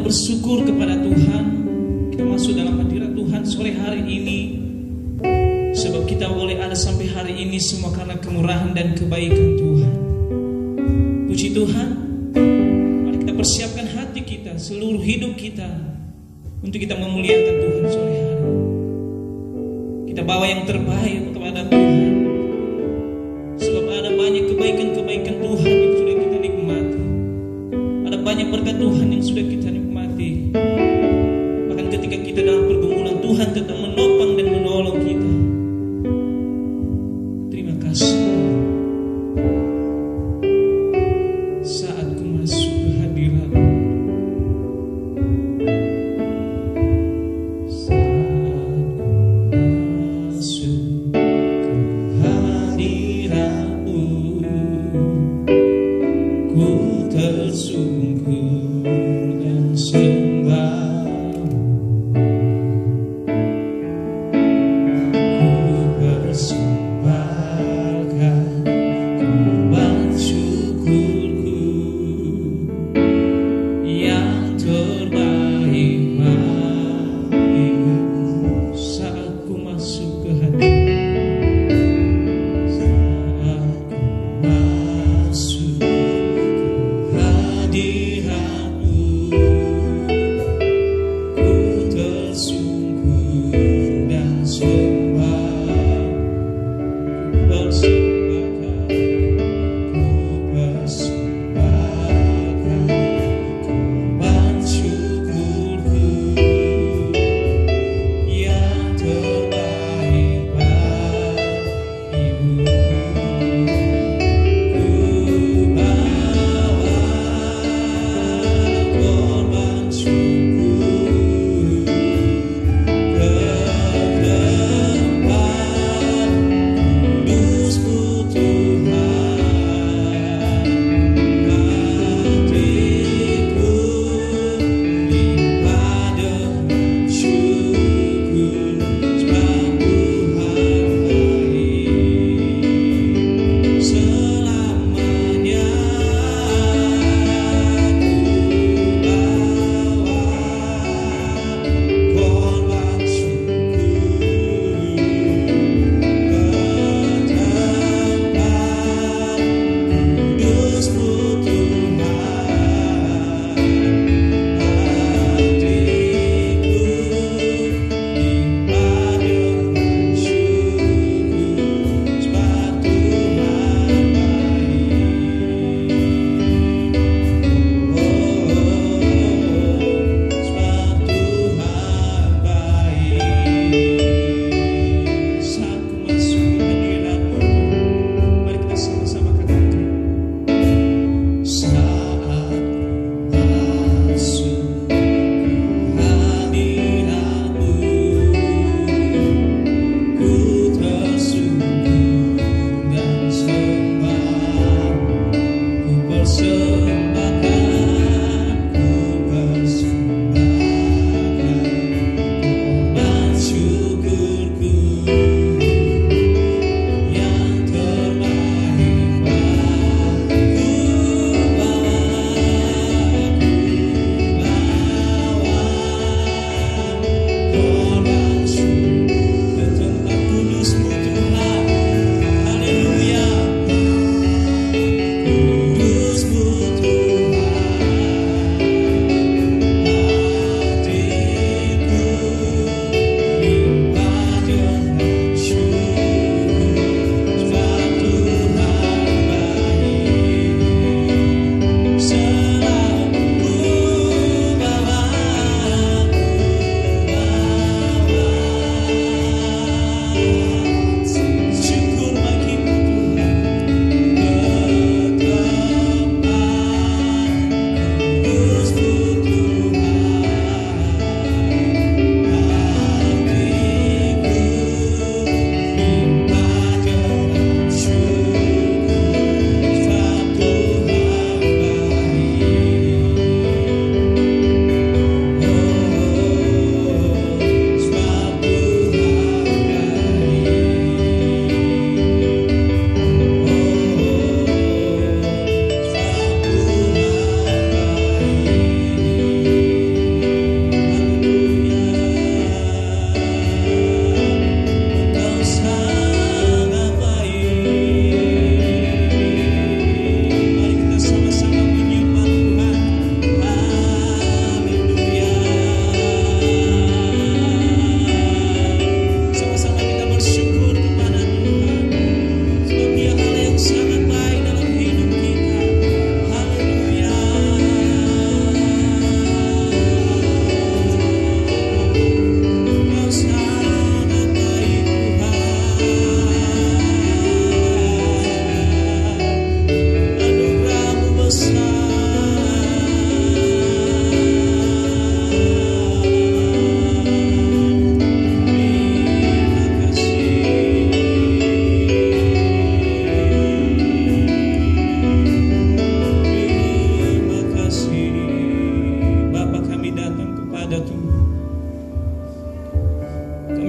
bersyukur kepada Tuhan. Kita masuk dalam hadirat Tuhan sore hari ini, sebab kita boleh ada sampai hari ini semua karena kemurahan dan kebaikan Tuhan. Puji Tuhan. Mari kita persiapkan hati kita, seluruh hidup kita, untuk kita memuliakan Tuhan sore hari. Kita bawa yang terbaik kepada Tuhan, sebab ada banyak kebaikan-kebaikan Tuhan yang sudah kita nikmati. Ada banyak berkat Tuhan yang sudah kita nikmati. Bahkan ketika kita dalam pergumulan, Tuhan tetap menopang dan menolong kita. Terima kasih. Saat ku masuk ke hadirat, tersungkur dan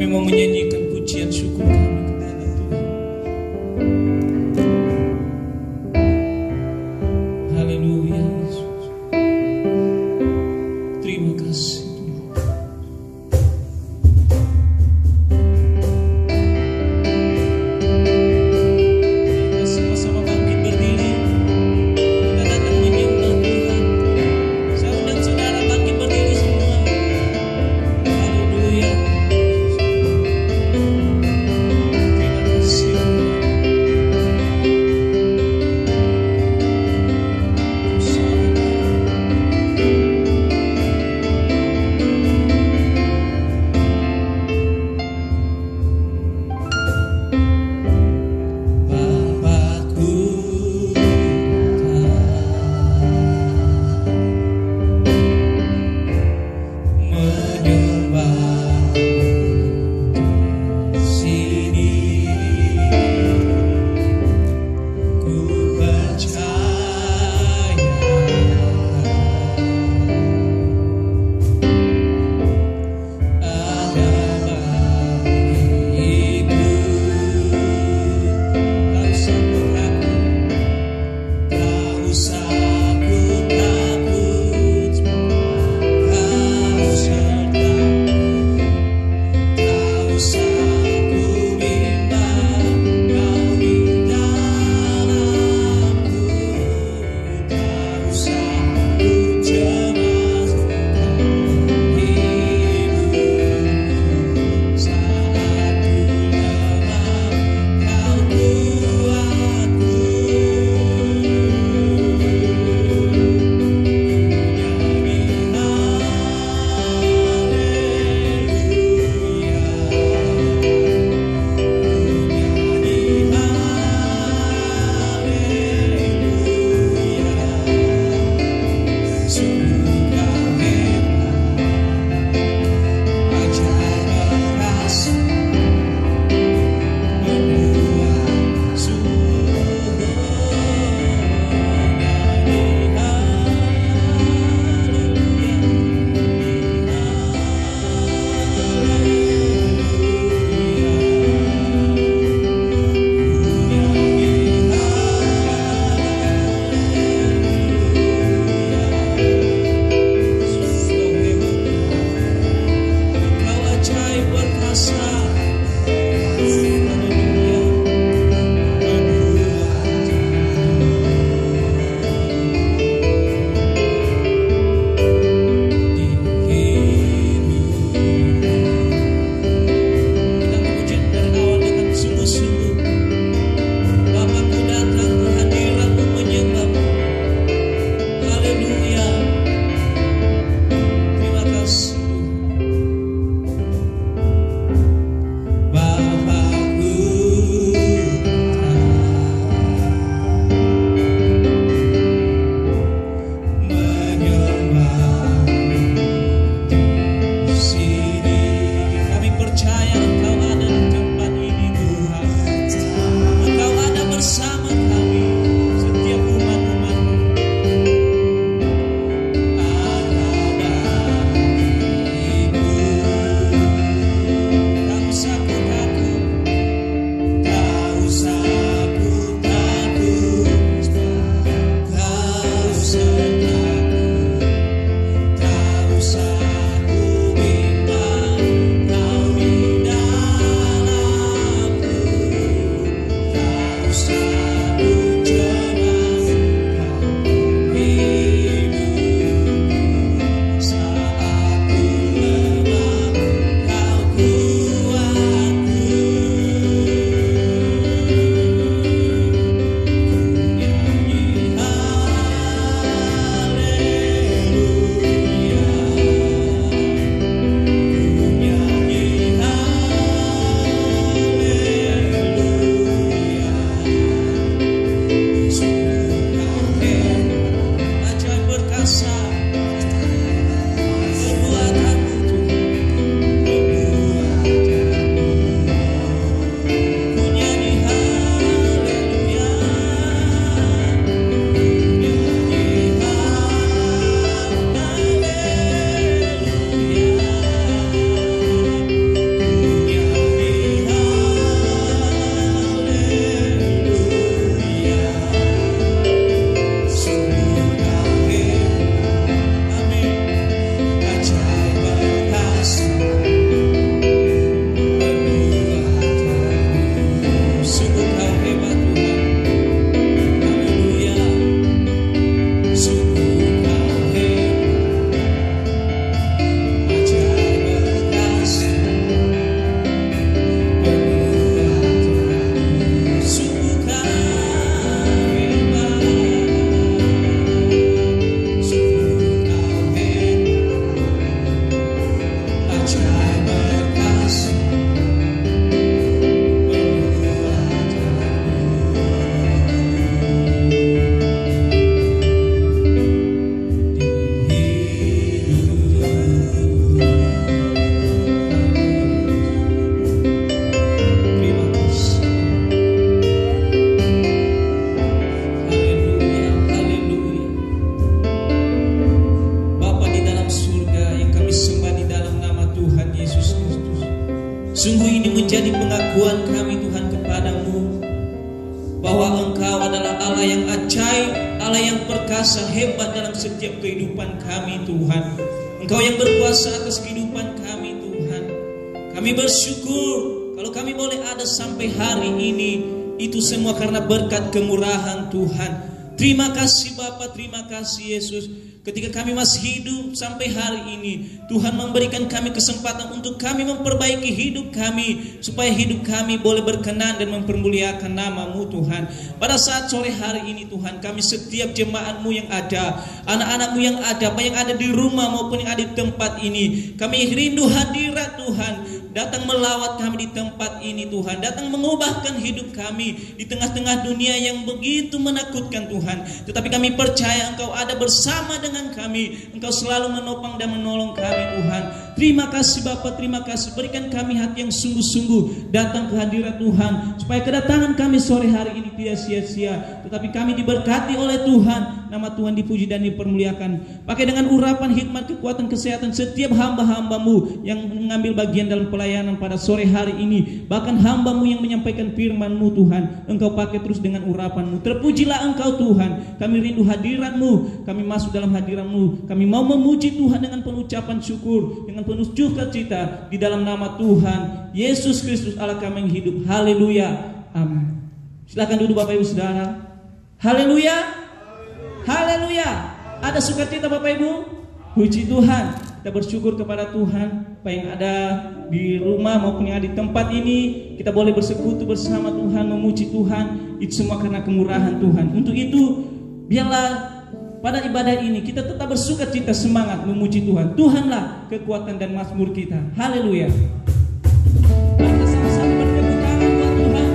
mau menyanyikan pujian syukur kami kepada Tuhan. Haleluya Yesus. Terima kasih Tuhan. Kita sama-sama bangkit berdiri. Kita datang menyembah Tuhan. Saya undang saudara bangkit berdiri semua. Haleluya. Sungguh ini menjadi pengakuan kami Tuhan kepadamu, bahwa Engkau adalah Allah yang ajaib, Allah yang perkasa, hebat dalam setiap kehidupan kami Tuhan. Engkau yang berkuasa atas kehidupan kami Tuhan. Kami bersyukur kalau kami boleh ada sampai hari ini, itu semua karena berkat kemurahan Tuhan. Terima kasih Bapa, terima kasih Yesus. Ketika kami masih hidup sampai hari ini, Tuhan memberikan kami kesempatan untuk kami memperbaiki hidup kami, supaya hidup kami boleh berkenan dan mempermuliakan nama-Mu Tuhan. Pada saat sore hari ini Tuhan, kami setiap jemaat-Mu yang ada, anak-anak-Mu yang ada, baik yang ada di rumah maupun yang ada di tempat ini, kami rindu hadirat Tuhan, datang melawat kami di tempat ini Tuhan, datang mengubahkan hidup kami di tengah-tengah dunia yang begitu menakutkan Tuhan. Tetapi kami percaya Engkau ada bersama dengan kami, Engkau selalu menopang dan menolong kami Tuhan. Terima kasih Bapa, terima kasih. Berikan kami hati yang sungguh-sungguh datang ke hadirat Tuhan, supaya kedatangan kami sore hari ini tidak sia-sia, tetapi kami diberkati oleh Tuhan. Nama Tuhan dipuji dan dipermuliakan. Pakai dengan urapan, hikmat, kekuatan, kesehatan setiap hamba-hamba-Mu yang mengambil bagian dalam pelayanan pada sore hari ini. Bahkan hamba-Mu yang menyampaikan firman-Mu Tuhan, Engkau pakai terus dengan urapan-Mu. Terpujilah Engkau Tuhan. Kami rindu hadirat-Mu, kami masuk dalam hadirat-Mu. Kami mau memuji Tuhan dengan penuh ucapan syukur, dengan penuh sukacita di dalam nama Tuhan Yesus Kristus Allah kami yang hidup. Haleluya, amin. Silakan duduk Bapak Ibu Saudara. Haleluya, haleluya. Ada sukacita Bapak Ibu? Puji Tuhan. Kita bersyukur kepada Tuhan, Bapak yang ada di rumah maupun yang ada di tempat ini, kita boleh bersekutu bersama Tuhan, memuji Tuhan. Itu semua karena kemurahan Tuhan. Untuk itu, biarlah pada ibadah ini kita tetap bersukacita, semangat memuji Tuhan. Tuhanlah kekuatan dan mazmur kita. Haleluya. Kita sama-sama bertepuk tangan buat Tuhan.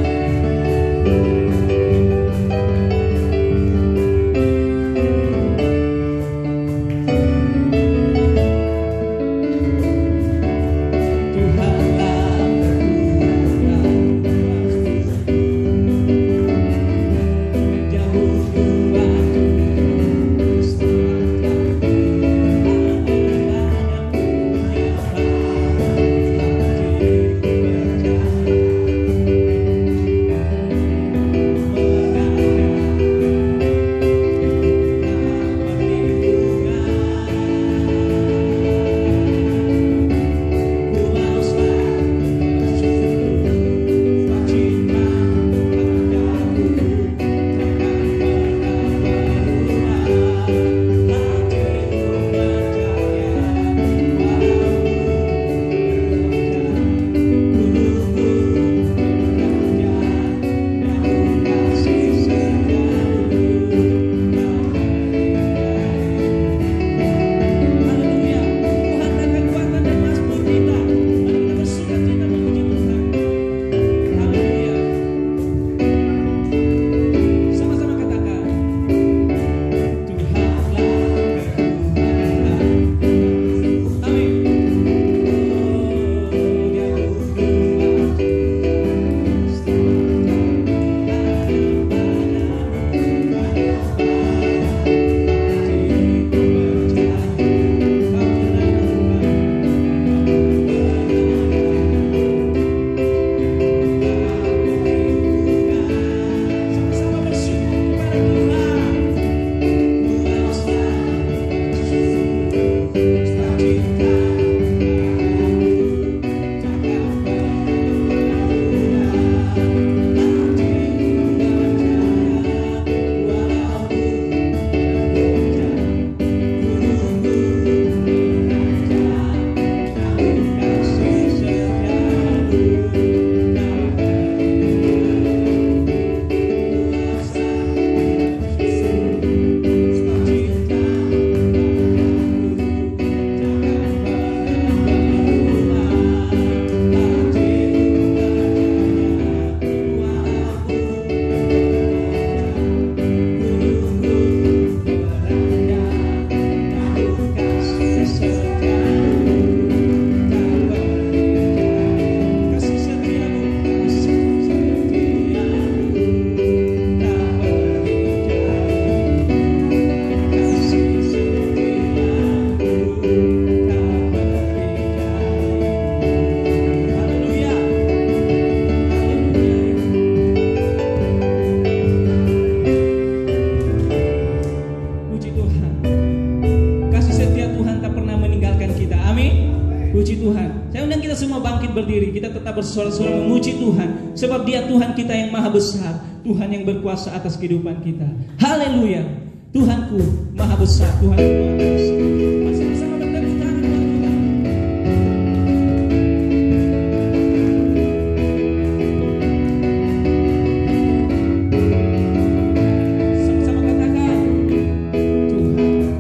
Puji Tuhan. Saya undang kita semua bangkit berdiri. Kita tetap bersorak-sorai memuji Tuhan. Sebab Dia Tuhan kita yang maha besar. Tuhan yang berkuasa atas kehidupan kita. Haleluya. Tuhanku maha besar. Tuhanku maha besar. Masih bersama bertepuk tangan buat Tuhan. Sama-sama katakan, Tuhanku maha besar.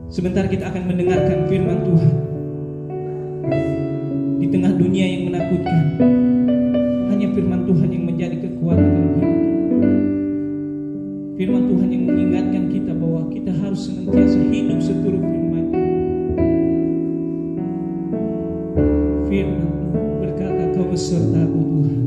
Sebentar kita akan mendengarkan firman Tuhan. Di tengah dunia yang menakutkan, hanya firman Tuhan yang menjadi kekuatan dalam hidup kita. Firman Tuhan yang mengingatkan kita bahwa kita harus senantiasa hidup seturut firman-Nya. Firman berkata, Kau besertaku Tuhan.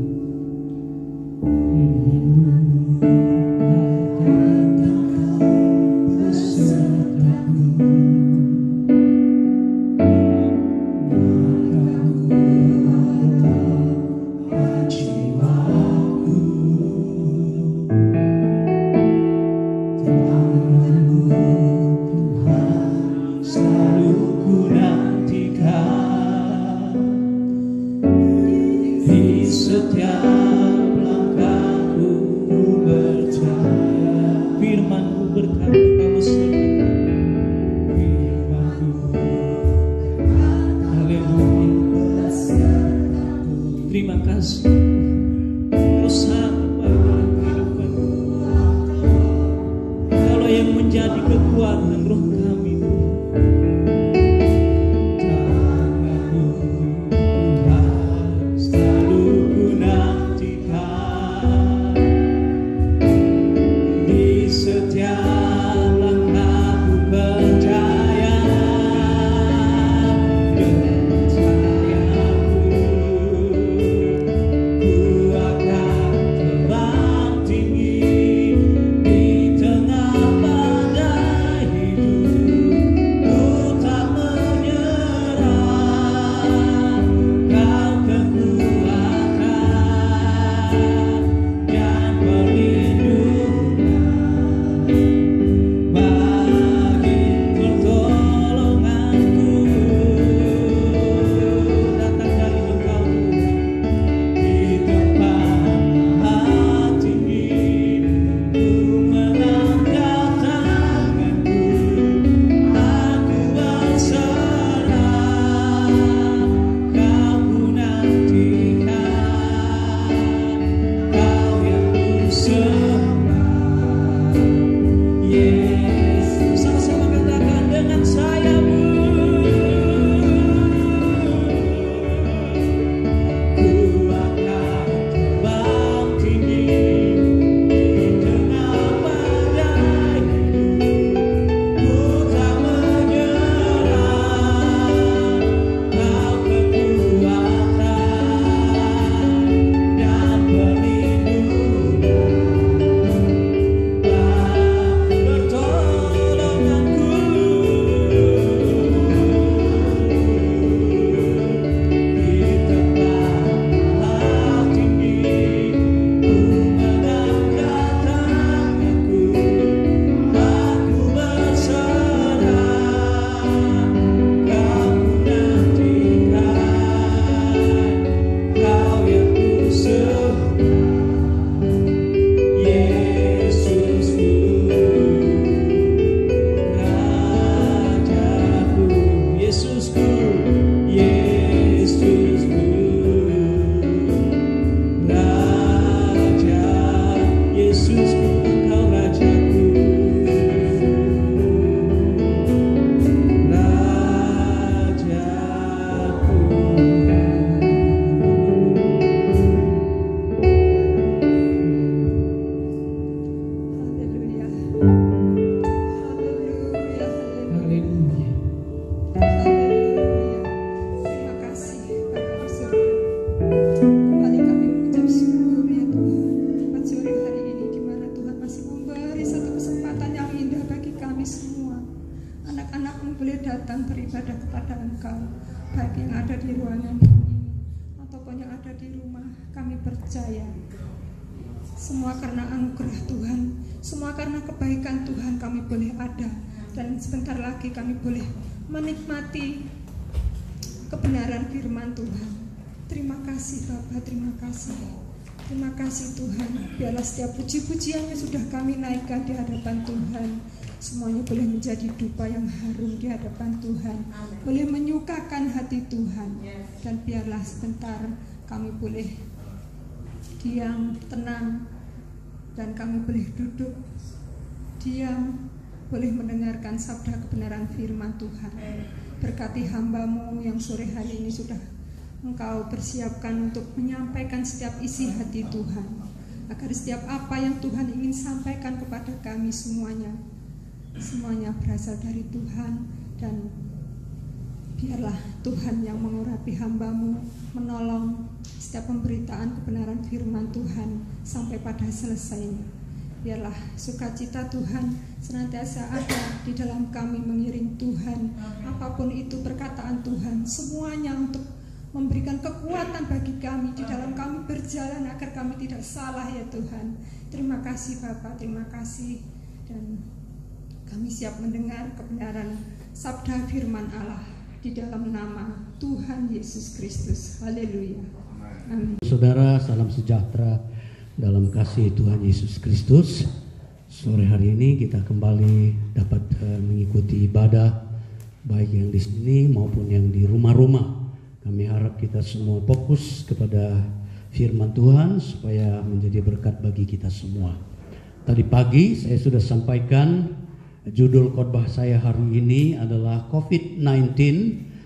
anak-anakmu boleh datang beribadah kepada Engkau, baik yang ada di ruangan ini ataupun yang ada di rumah. Kami percaya semua karena anugerah Tuhan, semua karena kebaikan Tuhan kami boleh ada, dan sebentar lagi kami boleh menikmati kebenaran firman Tuhan. Terima kasih Bapa, terima kasih. Terima kasih Tuhan. Biarlah setiap puji-pujian yang sudah kami naikkan di hadapan Tuhan, semuanya boleh menjadi dupa yang harum di hadapan Tuhan, boleh menyukakan hati Tuhan. Dan biarlah sebentar kami boleh diam, tenang, dan kami boleh duduk diam, boleh mendengarkan sabda kebenaran firman Tuhan. Berkati hamba-Mu yang sore hari ini sudah Engkau persiapkan untuk menyampaikan setiap isi hati Tuhan, agar setiap apa yang Tuhan ingin sampaikan kepada kami semuanya berasal dari Tuhan. Dan biarlah Tuhan yang mengurapi hamba-Mu, menolong setiap pemberitaan kebenaran firman Tuhan sampai pada selesainya. Biarlah sukacita Tuhan senantiasa ada di dalam kami mengiring Tuhan. Apapun itu perkataan Tuhan, semuanya untuk memberikan kekuatan bagi kami di dalam kami berjalan agar kami tidak salah ya Tuhan. Terima kasih Bapa, terima kasih. Dan kami siap mendengar kebenaran sabda firman Allah di dalam nama Tuhan Yesus Kristus. Haleluya. Amin. Saudara, salam sejahtera dalam kasih Tuhan Yesus Kristus. Sore hari ini kita kembali dapat mengikuti ibadah, baik yang di sini maupun yang di rumah-rumah. Kami harap kita semua fokus kepada firman Tuhan supaya menjadi berkat bagi kita semua. Tadi pagi saya sudah sampaikan judul khotbah saya hari ini adalah COVID-19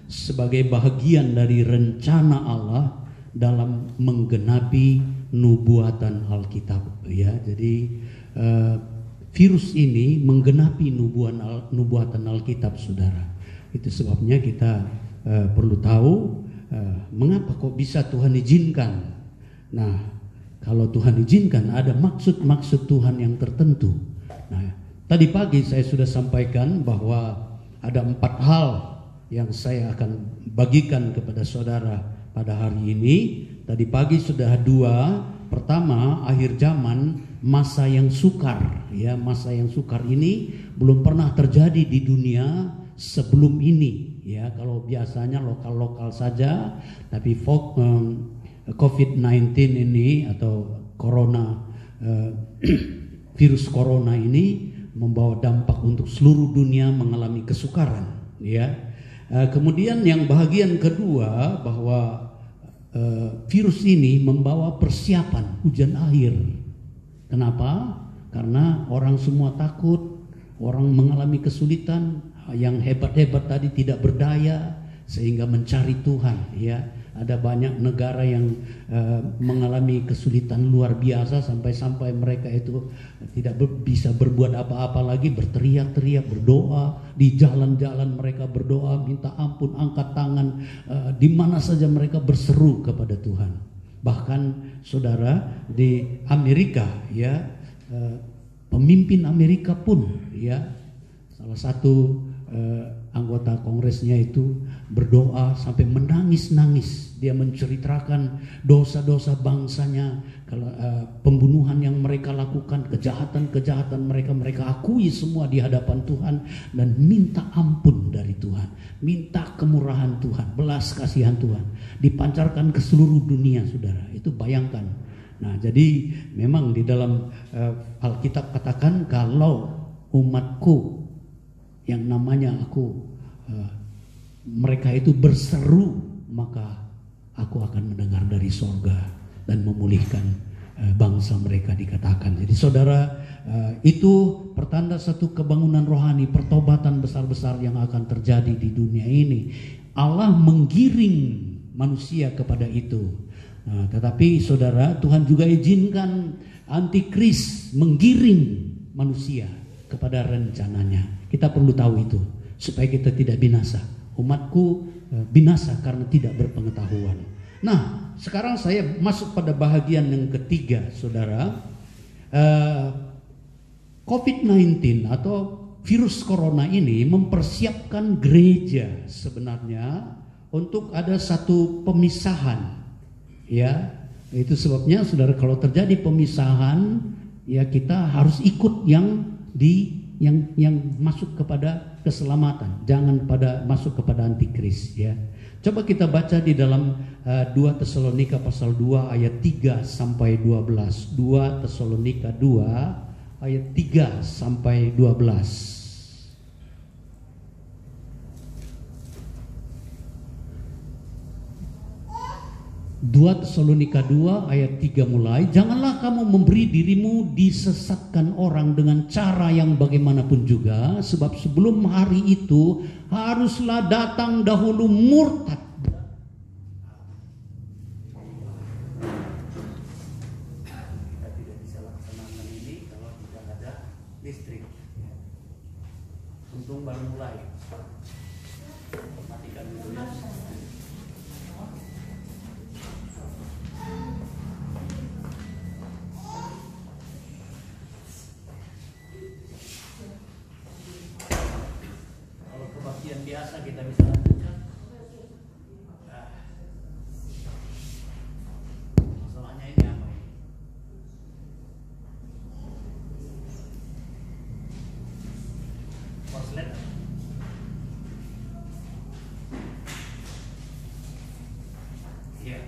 sebagai bahagian dari rencana Allah dalam menggenapi nubuatan Alkitab. Ya, jadi virus ini menggenapi nubuatan Alkitab, saudara. Itu sebabnya kita perlu tahu mengapa kok bisa Tuhan izinkan. Nah, kalau Tuhan izinkan ada maksud-maksud Tuhan yang tertentu. Nah, tadi pagi saya sudah sampaikan bahwa ada 4 hal yang saya akan bagikan kepada saudara pada hari ini. Tadi pagi sudah 2. Pertama, akhir zaman, masa yang sukar. Ya, masa yang sukar ini belum pernah terjadi di dunia sebelum ini. Ya, kalau biasanya lokal-lokal saja, tapi COVID-19 ini atau virus corona ini membawa dampak untuk seluruh dunia mengalami kesukaran. Ya, kemudian yang bahagian kedua bahwa virus ini membawa persiapan hujan akhir. Kenapa? Karena orang semua takut, orang mengalami kesulitan. Yang hebat-hebat tadi tidak berdaya sehingga mencari Tuhan. Ya, ada banyak negara yang mengalami kesulitan luar biasa sampai mereka itu tidak bisa berbuat apa-apa lagi, berteriak-teriak, berdoa di jalan-jalan, mereka berdoa minta ampun, angkat tangan, di mana saja mereka berseru kepada Tuhan. Bahkan saudara, di Amerika ya, pemimpin Amerika pun ya, salah satu anggota kongresnya itu berdoa sampai menangis-nangis. Dia menceritakan dosa-dosa bangsanya, pembunuhan yang mereka lakukan, kejahatan-kejahatan mereka akui semua di hadapan Tuhan dan minta ampun dari Tuhan, minta kemurahan Tuhan, belas kasihan Tuhan dipancarkan ke seluruh dunia, saudara. Itu bayangkan. Nah, jadi memang di dalam Alkitab katakan kalau umatku yang namanya aku, mereka itu berseru, maka aku akan mendengar dari sorga dan memulihkan bangsa mereka, dikatakan. Jadi saudara, itu pertanda satu kebangunan rohani, pertobatan besar-besar yang akan terjadi di dunia ini. Allah menggiring manusia kepada itu. Tetapi saudara, Tuhan juga izinkan antikris menggiring manusia kepada rencananya. Kita perlu tahu itu supaya kita tidak binasa. Umatku binasa karena tidak berpengetahuan. Nah, sekarang saya masuk pada bahagian yang ketiga, saudara. COVID-19 atau virus corona ini mempersiapkan gereja sebenarnya untuk ada satu pemisahan, ya. Itu sebabnya saudara, kalau terjadi pemisahan, ya kita harus ikut yang masuk kepada keselamatan, jangan masuk kepada antikris, ya. Coba kita baca di dalam 2 Tesalonika pasal 2 ayat 3 sampai 12. 2 Tesalonika 2 ayat 3 sampai 12. 2 Tesalonika 2 ayat 3 mulai. Janganlah kamu memberi dirimu disesatkan orang dengan cara yang bagaimanapun juga, sebab sebelum hari itu haruslah datang dahulu murtad. Kita tidak bisa laksanakan ini kalau tidak ada listrik. Untung baru mulai. Matikan dulu ya. Yang biasa kita bisa lanjutkan. Masalahnya ini apa? Korslet. Iya.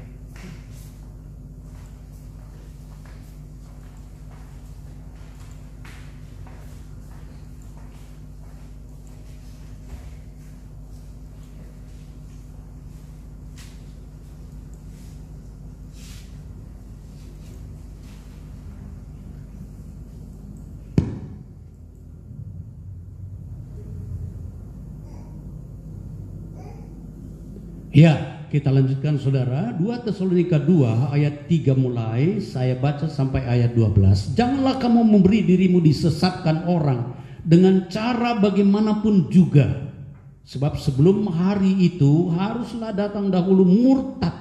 Ya, kita lanjutkan saudara. 2 Tesalonika 2 ayat 3 mulai, saya baca sampai ayat 12. Janganlah kamu memberi dirimu disesatkan orang dengan cara bagaimanapun juga, sebab sebelum hari itu haruslah datang dahulu murtad,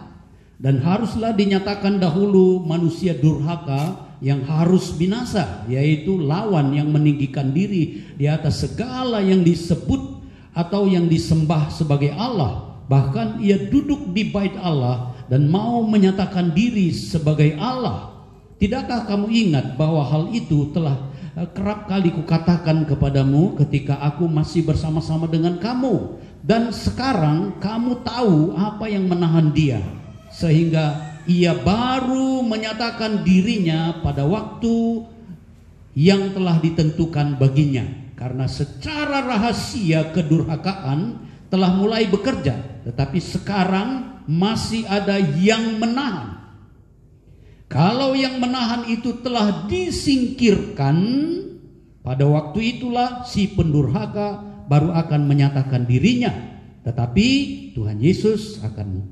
dan haruslah dinyatakan dahulu manusia durhaka yang harus binasa, yaitu lawan yang meninggikan diri di atas segala yang disebut atau yang disembah sebagai Allah. Bahkan ia duduk di bait Allah dan mau menyatakan diri sebagai Allah. Tidakkah kamu ingat bahwa hal itu telah kerap kali kukatakan kepadamu ketika aku masih bersama-sama dengan kamu? Dan sekarang kamu tahu apa yang menahan dia, sehingga ia baru menyatakan dirinya pada waktu yang telah ditentukan baginya. Karena secara rahasia kedurhakaan telah mulai bekerja, tetapi sekarang masih ada yang menahan. Kalau yang menahan itu telah disingkirkan, pada waktu itulah si pendurhaka baru akan menyatakan dirinya. Tetapi Tuhan Yesus akan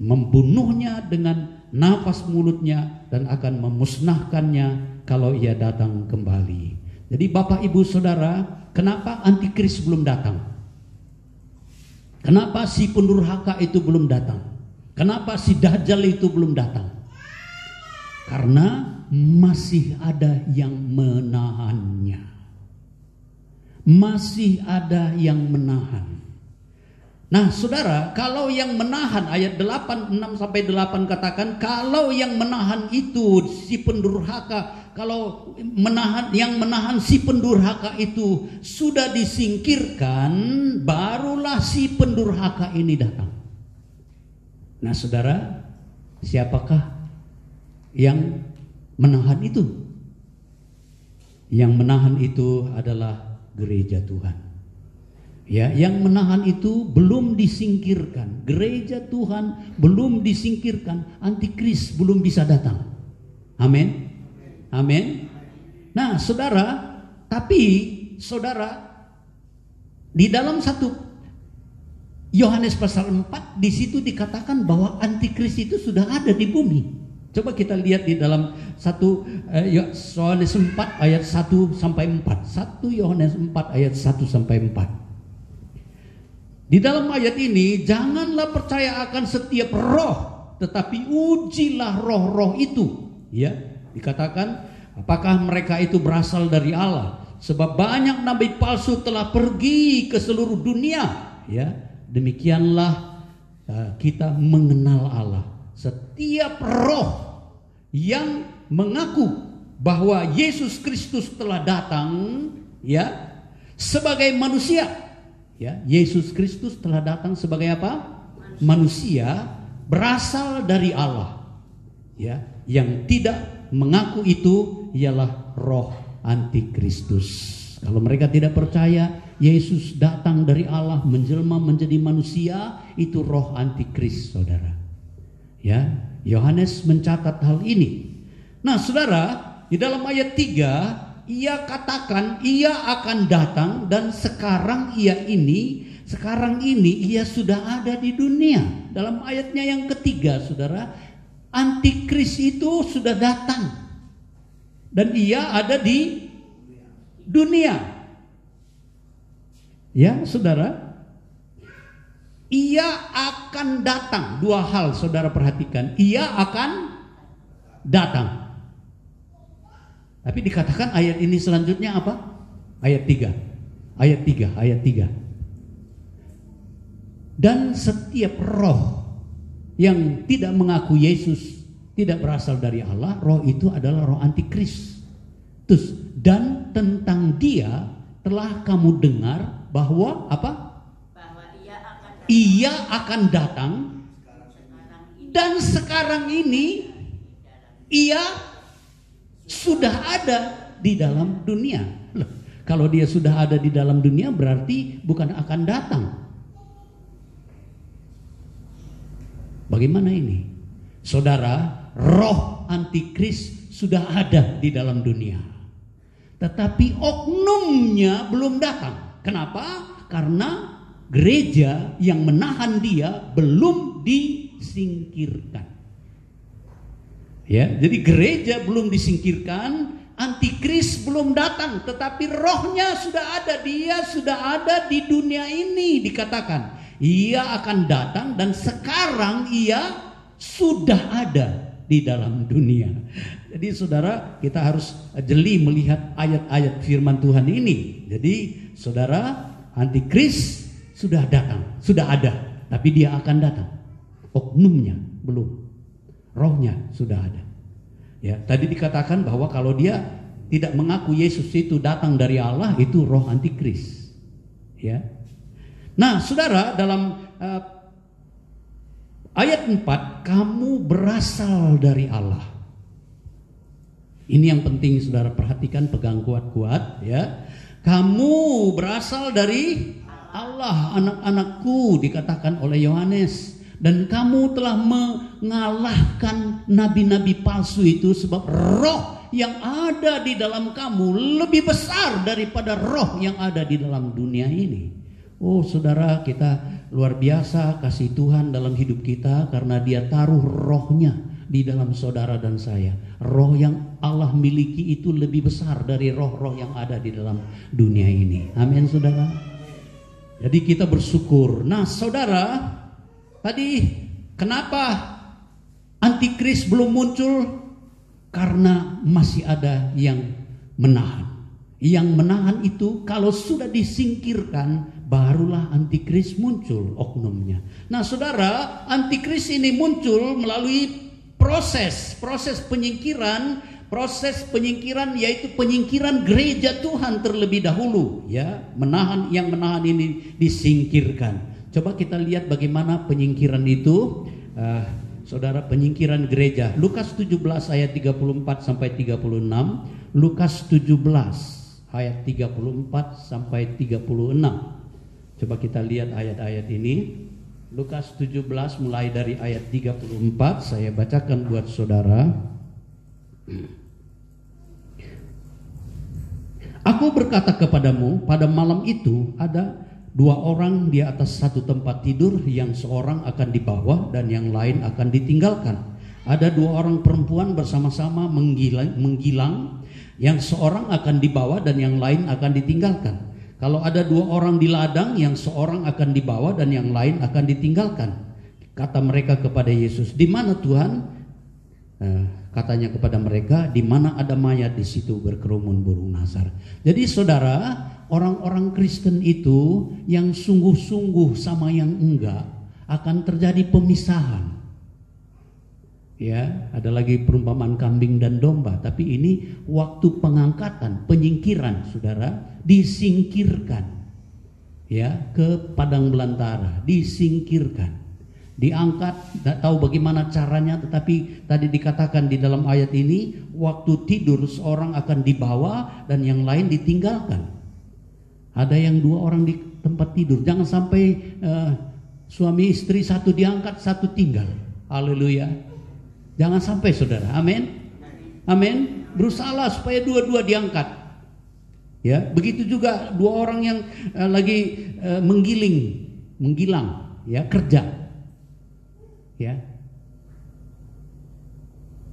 membunuhnya dengan nafas mulutnya dan akan memusnahkannya kalau ia datang kembali. Jadi Bapak Ibu Saudara, kenapa antikris belum datang? Kenapa si pendurhaka itu belum datang? Kenapa si Dajjal itu belum datang? Karena masih ada yang menahannya. Masih ada yang menahan. Nah saudara, kalau yang menahan, ayat 6-8 katakan, kalau yang menahan itu si pendurhaka, kalau yang menahan si pendurhaka itu sudah disingkirkan, barulah si pendurhaka ini datang. Nah saudara, siapakah yang menahan itu? Yang menahan itu adalah gereja Tuhan. Ya, yang menahan itu belum disingkirkan. Gereja Tuhan belum disingkirkan. Antikris belum bisa datang. Amin. Amin. Nah, saudara, tapi saudara, di dalam 1 Yohanes pasal 4 di situ dikatakan bahwa antikris itu sudah ada di bumi. Coba kita lihat di dalam 1 Yohanes 4 ayat 1 sampai 4. 1 Yohanes 4 ayat 1 sampai 4. Di dalam ayat ini, janganlah percaya akan setiap roh, tetapi ujilah roh-roh itu. Ya, dikatakan apakah mereka itu berasal dari Allah. Sebab banyak nabi palsu telah pergi ke seluruh dunia. Ya, demikianlah kita mengenal Allah. Setiap roh yang mengaku bahwa Yesus Kristus telah datang, ya, sebagai manusia, ya, Yesus Kristus telah datang sebagai apa? Manusia, berasal dari Allah. Ya, yang tidak mengaku itu ialah roh antikristus. Kalau mereka tidak percaya Yesus datang dari Allah menjelma menjadi manusia, itu roh antikris, saudara. Ya, Yohanes mencatat hal ini. Nah, saudara, di dalam ayat 3 ia katakan ia akan datang dan sekarang ini ia sudah ada di dunia. Dalam ayatnya yang ketiga, saudara, antikris itu sudah datang dan ia ada di dunia. Ya, saudara, ia akan datang. Dua hal, saudara perhatikan. Ia akan datang. Tapi dikatakan ayat ini selanjutnya apa? Ayat 3. Dan setiap roh yang tidak mengaku Yesus tidak berasal dari Allah, roh itu adalah roh antikristus. Dan tentang dia telah kamu dengar bahwa apa? Bahwa ia akan datang dan sekarang ini ia sudah ada di dalam dunia. Loh, kalau dia sudah ada di dalam dunia berarti bukan akan datang. Bagaimana ini? Saudara, roh antikris sudah ada di dalam dunia. Tetapi oknumnya belum datang. Kenapa? Karena gereja yang menahan dia belum disingkirkan. Ya, jadi gereja belum disingkirkan, antikris belum datang, tetapi rohnya sudah ada, dia sudah ada di dunia ini. Dikatakan ia akan datang dan sekarang ia sudah ada di dalam dunia. Jadi saudara, kita harus jeli melihat ayat-ayat firman Tuhan ini. Jadi saudara, antikris sudah datang, sudah ada, tapi dia akan datang. Oknumnya belum. Rohnya sudah ada. Ya, tadi dikatakan bahwa kalau dia tidak mengaku Yesus itu datang dari Allah, itu roh antikris. Ya. Nah, saudara, dalam ayat 4, kamu berasal dari Allah. Ini yang penting saudara perhatikan, pegang kuat-kuat, ya. Kamu berasal dari Allah, anak-anakku, dikatakan oleh Yohanes. Dan kamu telah mengalahkan nabi-nabi palsu itu, sebab roh yang ada di dalam kamu lebih besar daripada roh yang ada di dalam dunia ini. Oh saudara, kita luar biasa kasih Tuhan dalam hidup kita karena dia taruh rohnya di dalam saudara dan saya. Roh yang Allah miliki itu lebih besar dari roh-roh yang ada di dalam dunia ini. Amin saudara. Jadi kita bersyukur. Nah saudara, tadi kenapa antikris belum muncul? Karena masih ada yang menahan. Yang menahan itu kalau sudah disingkirkan, barulah antikris muncul oknumnya. Nah saudara, antikris ini muncul melalui proses penyingkiran. Proses penyingkiran yaitu penyingkiran gereja Tuhan terlebih dahulu. Ya, yang menahan ini disingkirkan. Coba kita lihat bagaimana penyingkiran itu, saudara, penyingkiran gereja. Lukas 17 ayat 34 sampai 36. Lukas 17 ayat 34 sampai 36. Coba kita lihat ayat-ayat ini. Lukas 17 mulai dari ayat 34, saya bacakan buat saudara. Aku berkata kepadamu, pada malam itu ada dua orang di atas satu tempat tidur, yang seorang akan dibawa dan yang lain akan ditinggalkan. Ada dua orang perempuan bersama-sama menggilang, yang seorang akan dibawa dan yang lain akan ditinggalkan. Kalau ada dua orang di ladang, yang seorang akan dibawa dan yang lain akan ditinggalkan. Kata mereka kepada Yesus, di mana Tuhan? katanya kepada mereka, di mana ada mayat di situ berkerumun burung nasar. Jadi saudara, orang-orang Kristen itu yang sungguh-sungguh sama yang enggak, akan terjadi pemisahan. Ya, ada lagi perumpamaan kambing dan domba, tapi ini waktu pengangkatan, penyingkiran, saudara, disingkirkan ya ke padang belantara, disingkirkan, diangkat. Tidak tahu bagaimana caranya, tetapi tadi dikatakan di dalam ayat ini, waktu tidur seorang akan dibawa dan yang lain ditinggalkan. Ada yang 2 orang di tempat tidur. Jangan sampai suami istri, satu diangkat, satu tinggal. Haleluya. Jangan sampai saudara. Amin. Amin. Berusahalah supaya dua-dua diangkat. Ya, begitu juga 2 orang yang lagi menggilang, ya, kerja. Ya.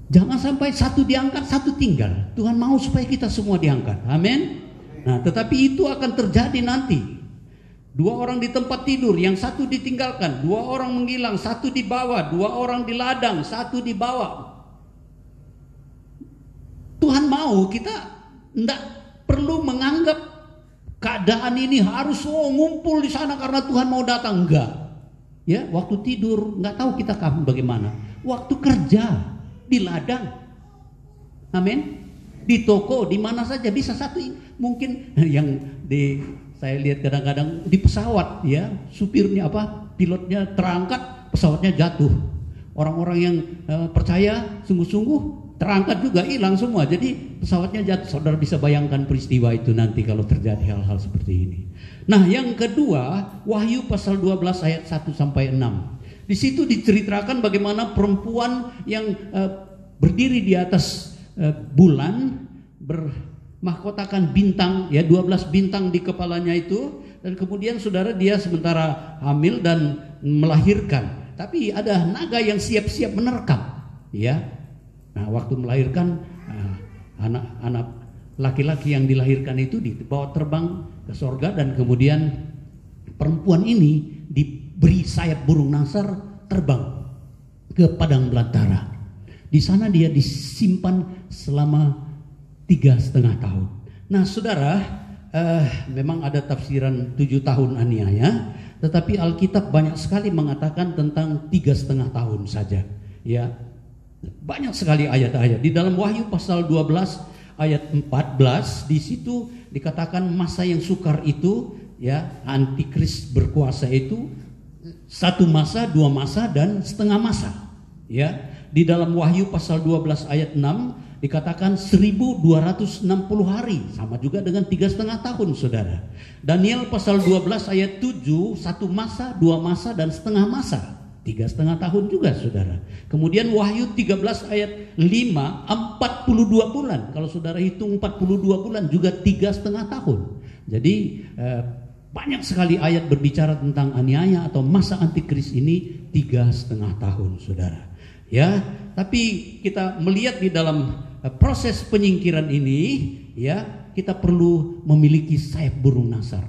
Jangan sampai satu diangkat, satu tinggal. Tuhan mau supaya kita semua diangkat. Amin. Nah, tetapi itu akan terjadi nanti. 2 orang di tempat tidur, yang satu ditinggalkan, 2 orang menghilang, satu dibawa, 2 orang di ladang, satu dibawa. Tuhan mau kita tidak perlu menganggap keadaan ini harus ngumpul di sana karena Tuhan mau datang. Enggak. Ya, waktu tidur nggak tahu kita kapan bagaimana. Waktu kerja di ladang, amin. Di toko, di mana saja bisa satu. Mungkin yang saya lihat kadang-kadang di pesawat, ya, supirnya pilotnya terangkat, pesawatnya jatuh. Orang-orang yang percaya sungguh-sungguh terangkat juga, hilang semua. Jadi pesawatnya jatuh. Saudara bisa bayangkan peristiwa itu nanti kalau terjadi hal-hal seperti ini. Nah, yang kedua, Wahyu pasal 12 ayat 1 sampai 6. Di situ diceritakan bagaimana perempuan yang berdiri di atas bulan, mahkotakan bintang, ya, 12 bintang di kepalanya itu, dan kemudian saudara, dia sementara hamil dan melahirkan, tapi ada naga yang siap-siap menerkam, ya. Nah, waktu melahirkan, anak laki-laki yang dilahirkan itu dibawa terbang ke sorga, dan kemudian perempuan ini diberi sayap burung nasar, terbang ke padang belantara. Di sana dia disimpan selama 3,5 tahun. Nah, saudara, memang ada tafsiran 7 tahun aniaya, tetapi Alkitab banyak sekali mengatakan tentang 3,5 tahun saja. Ya, banyak sekali ayat-ayat di dalam Wahyu pasal 12 ayat 14. Di situ dikatakan masa yang sukar itu, ya, antikris berkuasa itu 1 masa, 2 masa, dan setengah masa. Ya, di dalam Wahyu pasal 12 ayat 6 dikatakan 1260 hari, sama juga dengan 3,5 tahun, saudara. Daniel pasal 12 ayat 7, 1 masa, 2 masa, dan setengah masa, 3,5 tahun juga, saudara. Kemudian Wahyu 13 ayat 5, 42 bulan. Kalau saudara hitung 42 bulan juga 3,5 tahun. Jadi banyak sekali ayat berbicara tentang aniaya atau masa antikris ini 3,5 tahun, saudara. Ya, tapi kita melihat di dalam proses penyingkiran ini, ya, kita perlu memiliki sayap burung nasar.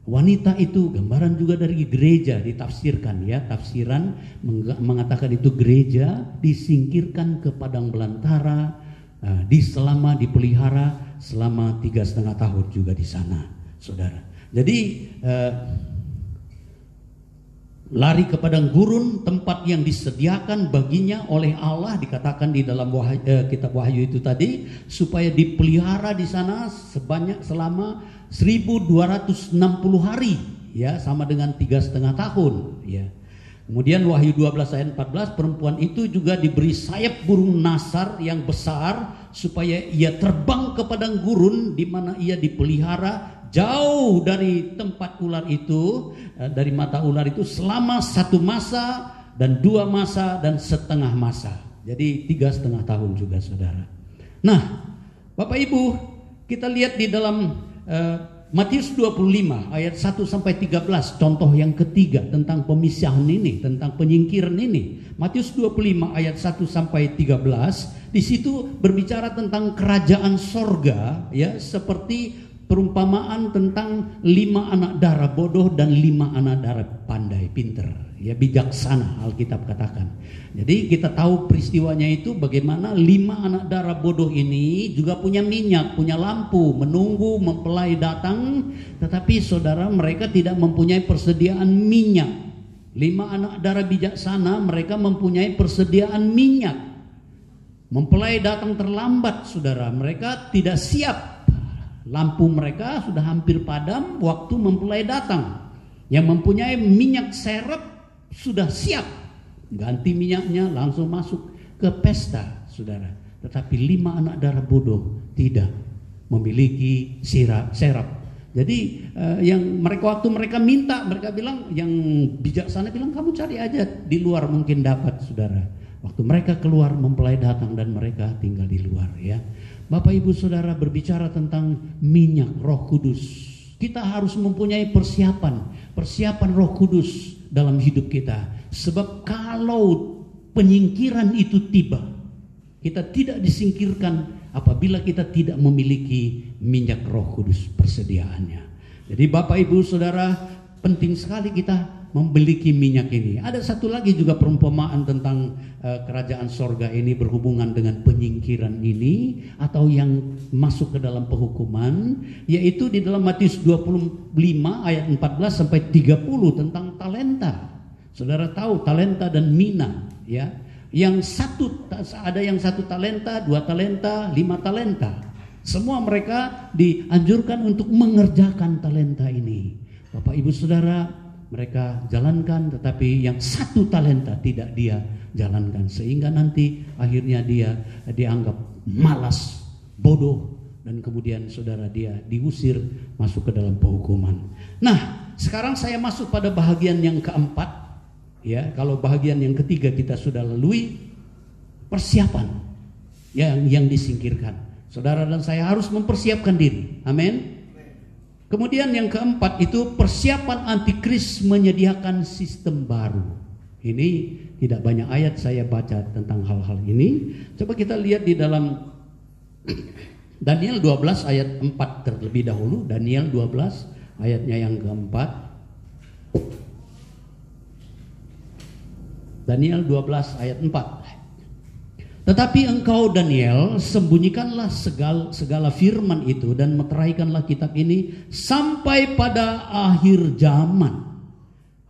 Wanita itu gambaran juga dari gereja, ditafsirkan, ya, tafsiran mengatakan itu gereja disingkirkan ke padang belantara, dipelihara selama 3,5 tahun juga di sana, saudara. Jadi lari ke padang gurun, tempat yang disediakan baginya oleh Allah, dikatakan di dalam kitab Wahyu itu tadi, supaya dipelihara di sana selama 1260 hari, ya, sama dengan 3,5 tahun, ya. Kemudian Wahyu 12 ayat 14, perempuan itu juga diberi sayap burung nasar yang besar supaya ia terbang ke padang gurun di mana ia dipelihara jauh dari tempat ular itu, dari mata ular itu, selama 1 masa dan 2 masa dan setengah masa. Jadi 3,5 tahun juga, saudara. Nah, Bapak Ibu, kita lihat di dalam Matius 25 ayat 1 sampai 13, contoh yang ketiga tentang pemisahan ini, tentang penyingkiran ini. Matius 25 ayat 1 sampai 13, di situ berbicara tentang kerajaan sorga, ya, seperti perumpamaan tentang 5 anak darah bodoh dan 5 anak darah pandai, pinter, ya, bijaksana, Alkitab katakan. Jadi kita tahu peristiwanya itu bagaimana 5 anak darah bodoh ini juga punya minyak, punya lampu, menunggu mempelai datang, tetapi saudara mereka tidak mempunyai persediaan minyak. 5 anak darah bijaksana mereka mempunyai persediaan minyak. Mempelai datang terlambat, saudara, mereka tidak siap. Lampu mereka sudah hampir padam waktu mempelai datang. Yang mempunyai minyak serep sudah siap, ganti minyaknya langsung masuk ke pesta, saudara. Tetapi 5 anak darah bodoh tidak memiliki serap. Jadi yang waktu mereka minta, mereka bilang, yang bijaksana bilang kamu cari aja di luar mungkin dapat, saudara. Waktu mereka keluar mempelai datang dan mereka tinggal di luar, ya. Bapak Ibu Saudara, berbicara tentang minyak Roh Kudus, kita harus mempunyai persiapan Roh Kudus dalam hidup kita. Sebab kalau penyingkiran itu tiba, kita tidak disingkirkan apabila kita tidak memiliki minyak Roh Kudus persediaannya. Jadi Bapak Ibu Saudara, penting sekali kita memiliki minyak ini. Ada satu lagi juga perumpamaan tentang kerajaan sorga ini berhubungan dengan penyingkiran ini atau yang masuk ke dalam penghukuman, yaitu di dalam Matius 25 ayat 14 sampai 30 tentang talenta. Saudara tahu talenta dan mina, ya. Ada yang 1 talenta, 2 talenta, 5 talenta. Semua mereka dianjurkan untuk mengerjakan talenta ini. Bapak Ibu Saudara, mereka jalankan, tetapi yang 1 talenta tidak dia jalankan, sehingga nanti akhirnya dia dianggap malas, bodoh, dan kemudian saudara dia diusir masuk ke dalam penghukuman. Nah, sekarang saya masuk pada bahagian yang keempat, ya. Kalau bahagian yang ketiga kita sudah lalui, persiapan yang disingkirkan. Saudara dan saya harus mempersiapkan diri. Amin. Kemudian yang keempat itu persiapan antikris menyediakan sistem baru. Ini tidak banyak ayat saya baca tentang hal-hal ini. Coba kita lihat di dalam Daniel 12 ayat 4 terlebih dahulu. Daniel 12 ayatnya yang keempat. Daniel 12 ayat 4. Tetapi engkau Daniel, sembunyikanlah segala firman itu dan meteraikanlah kitab ini sampai pada akhir zaman.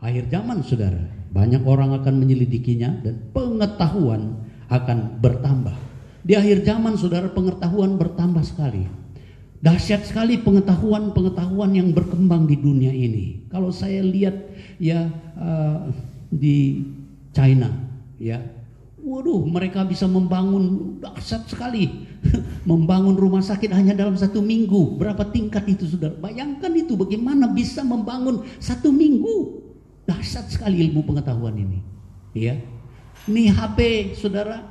Akhir zaman, saudara, banyak orang akan menyelidikinya dan pengetahuan akan bertambah. Di akhir zaman, saudara, pengetahuan bertambah sekali. Dahsyat sekali pengetahuan yang berkembang di dunia ini. Kalau saya lihat ya di China, ya. Waduh, mereka bisa membangun dahsyat sekali. Membangun rumah sakit hanya dalam 1 minggu. Berapa tingkat itu, saudara? Bayangkan itu, bagaimana bisa membangun 1 minggu. Dahsyat sekali ilmu pengetahuan ini, ya. Ini HP, saudara.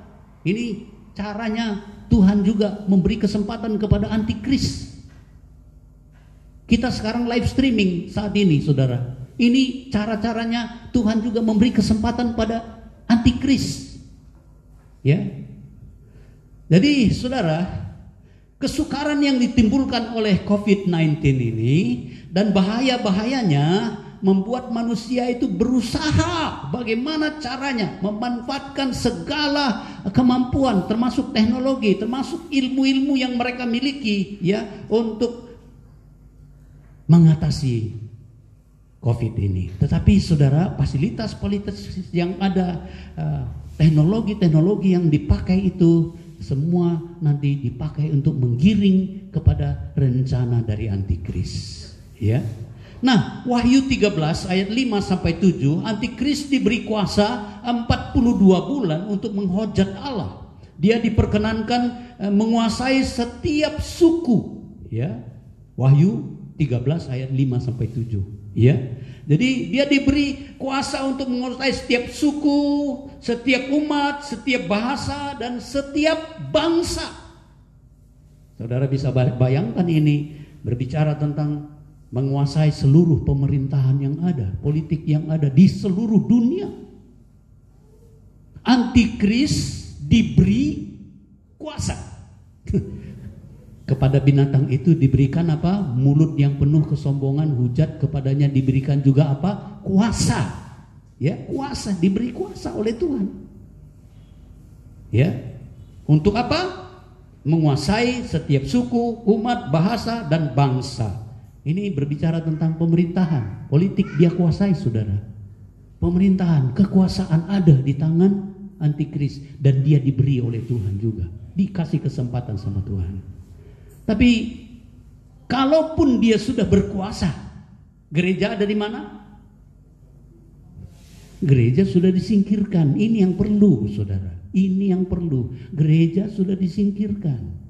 Ini caranya Tuhan juga memberi kesempatan kepada antikris. Kita sekarang live streaming saat ini, saudara. Ini cara-caranya Tuhan juga memberi kesempatan pada antikris. Ya, jadi saudara, kesukaran yang ditimbulkan oleh COVID-19 ini dan bahayanya membuat manusia itu berusaha bagaimana caranya memanfaatkan segala kemampuan, termasuk teknologi, termasuk ilmu-ilmu yang mereka miliki, ya, untuk mengatasi COVID ini. Tetapi saudara, fasilitas yang ada, teknologi yang dipakai itu semua nanti dipakai untuk menggiring kepada rencana dari antikris, ya. Nah, Wahyu 13 ayat 5 sampai 7, antikris diberi kuasa 42 bulan untuk menghujat Allah. Dia diperkenankan menguasai setiap suku, ya. Wahyu 13 ayat 5 sampai 7, ya. Jadi dia diberi kuasa untuk menguasai setiap suku, setiap umat, setiap bahasa, dan setiap bangsa. Saudara bisa bayangkan ini berbicara tentang menguasai seluruh pemerintahan yang ada, politik yang ada di seluruh dunia. Antikris diberi kuasa. Kepada binatang itu diberikan apa? Mulut yang penuh kesombongan, hujat kepadanya diberikan juga apa? Kuasa. Ya, kuasa, diberi kuasa oleh Tuhan. Ya. Untuk apa? Menguasai setiap suku, umat, bahasa dan bangsa. Ini berbicara tentang pemerintahan, politik dia kuasai, saudara. Pemerintahan, kekuasaan ada di tangan antikris dan dia diberi oleh Tuhan juga. Dikasih kesempatan sama Tuhan. Tapi kalaupun dia sudah berkuasa, gereja ada di mana? Gereja sudah disingkirkan. Ini yang perlu, saudara. Ini yang perlu. Gereja sudah disingkirkan.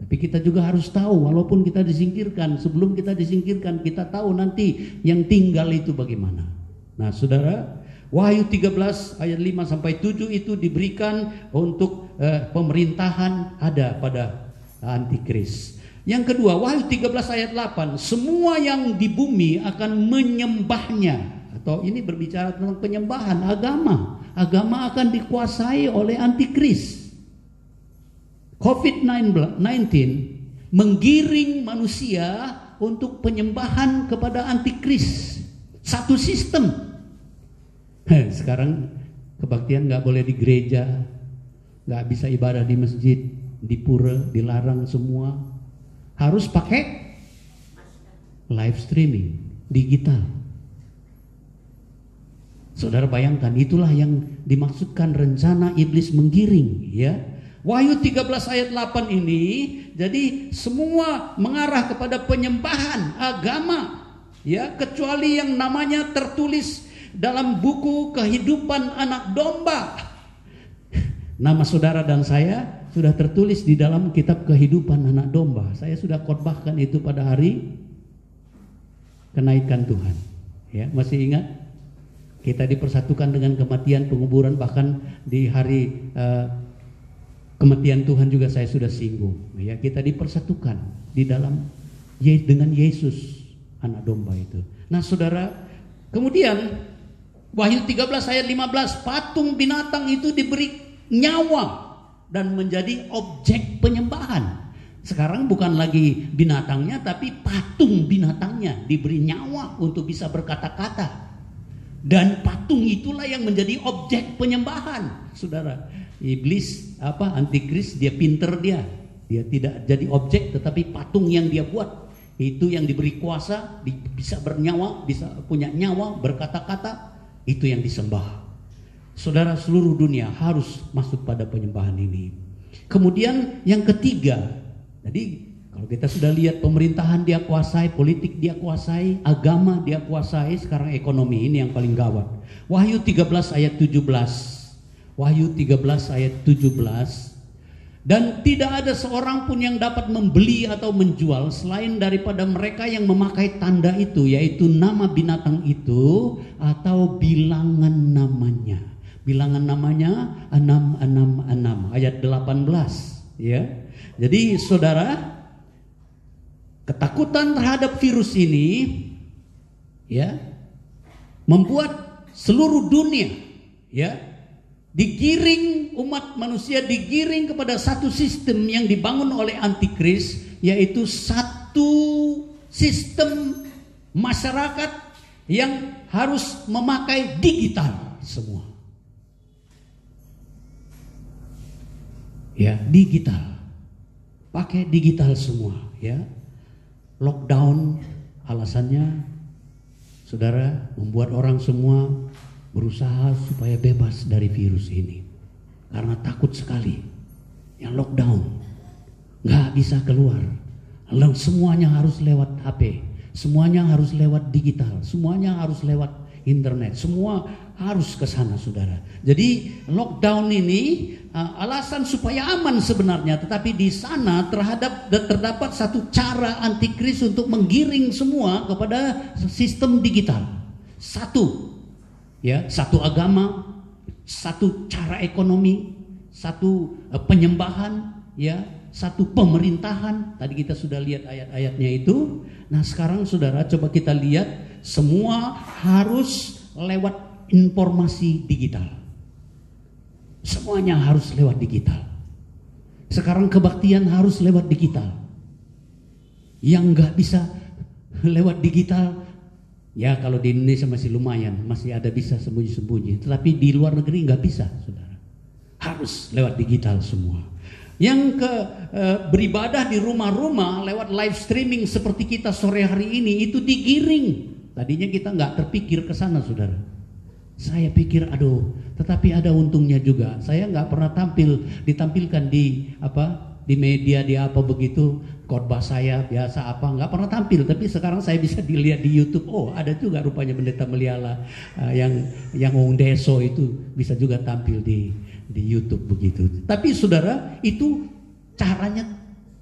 Tapi kita juga harus tahu, walaupun kita disingkirkan, sebelum kita disingkirkan, kita tahu nanti yang tinggal itu bagaimana. Nah, saudara, Wahyu 13 ayat 5 sampai 7 itu diberikan untuk pemerintahan ada pada antikris. Yang kedua, Wahyu 13 ayat 8, semua yang di bumi akan menyembahnya. Atau ini berbicara tentang penyembahan agama. Agama akan dikuasai oleh antikris. COVID-19 menggiring manusia untuk penyembahan kepada antikris. Satu sistem. Sekarang kebaktian gak boleh di gereja, gak bisa ibadah di masjid, di pura, dilarang semua. Harus pakai live streaming, digital. Saudara bayangkan, itulah yang dimaksudkan rencana iblis menggiring, ya. Wahyu 13 ayat 8 ini, jadi semua mengarah kepada penyembahan agama, ya, kecuali yang namanya tertulis dalam buku kehidupan anak domba. Nama saudara dan saya sudah tertulis di dalam kitab kehidupan anak domba. Saya sudah khotbahkan itu pada hari kenaikan Tuhan. Ya, masih ingat? Kita dipersatukan dengan kematian, penguburan, bahkan di hari kematian Tuhan juga saya sudah singgung. Ya, kita dipersatukan di dalam dengan Yesus anak domba itu. Nah, saudara, kemudian Wahyu 13 ayat 15, patung binatang itu diberi nyawa dan menjadi objek penyembahan. Sekarang bukan lagi binatangnya, tapi patung binatangnya diberi nyawa untuk bisa berkata-kata. Dan patung itulah yang menjadi objek penyembahan. Saudara, iblis antikris dia pinter dia. Dia tidak jadi objek, tetapi patung yang dia buat itu yang diberi kuasa, bisa bernyawa, bisa punya nyawa, berkata-kata, itu yang disembah. Saudara, seluruh dunia harus masuk pada penyembahan ini. Kemudian yang ketiga, jadi kalau kita sudah lihat pemerintahan dia kuasai, politik dia kuasai, agama dia kuasai, sekarang ekonomi ini yang paling gawat. Wahyu 13 ayat 17. Wahyu 13 ayat 17. Dan tidak ada seorang pun yang dapat membeli atau menjual selain daripada mereka yang memakai tanda itu, yaitu nama binatang itu atau bilangan namanya. Bilangan namanya 666 ayat 18, ya. Jadi saudara, ketakutan terhadap virus ini, ya, membuat seluruh dunia, ya, digiring, umat manusia digiring kepada satu sistem yang dibangun oleh antikris, yaitu satu sistem masyarakat yang harus memakai digital semua. Ya, digital. Pakai digital semua, ya. Lockdown alasannya, saudara, membuat orang semua berusaha supaya bebas dari virus ini. Karena takut sekali. Yang lockdown, nggak bisa keluar. Lalu semuanya harus lewat HP, semuanya harus lewat digital, semuanya harus lewat internet, semua harus ke sana, saudara. Jadi lockdown ini alasan supaya aman sebenarnya, tetapi di sana terdapat satu cara antikris untuk menggiring semua kepada sistem digital. Satu, ya, satu agama, satu cara ekonomi, satu penyembahan, ya, satu pemerintahan. Tadi kita sudah lihat ayat-ayatnya itu. Nah, sekarang saudara coba kita lihat, semua harus lewat informasi digital. Semuanya harus lewat digital. Sekarang kebaktian harus lewat digital. yang nggak bisa lewat digital, ya kalau di Indonesia masih lumayan, masih ada bisa sembunyi-sembunyi. Tetapi di luar negeri nggak bisa, saudara. Harus lewat digital semua. Yang beribadah di rumah-rumah lewat live streaming seperti kita sore hari ini, itu digiring. Tadinya kita nggak terpikir ke sana, saudara. Saya pikir, aduh, tetapi ada untungnya juga. Saya nggak pernah ditampilkan di media, di apa begitu, khotbah saya biasa apa, nggak pernah tampil. Tapi sekarang saya bisa dilihat di YouTube. Oh, ada juga rupanya Pendeta Meliala yang Wong Deso itu bisa juga tampil di YouTube begitu. Tapi saudara, itu caranya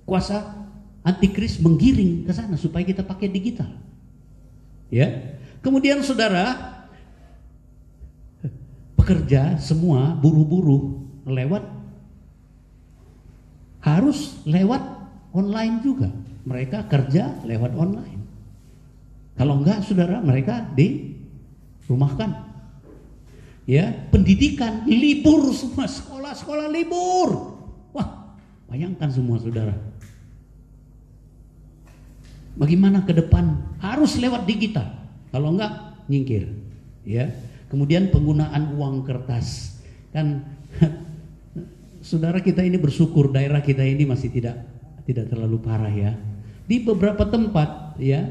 kuasa antikris menggiring ke sana supaya kita pakai digital. Ya. Kemudian saudara, pekerja semua, buruh-buruh harus lewat online juga. Mereka kerja lewat online. Kalau enggak, saudara, mereka dirumahkan. Ya, pendidikan libur semua, sekolah libur. Wah, bayangkan semua, saudara. Bagaimana ke depan? Harus lewat digital. Kalau enggak, nyingkir. Ya. Kemudian penggunaan uang kertas. Kan saudara, kita ini bersyukur daerah kita ini masih tidak terlalu parah ya. Di beberapa tempat ya,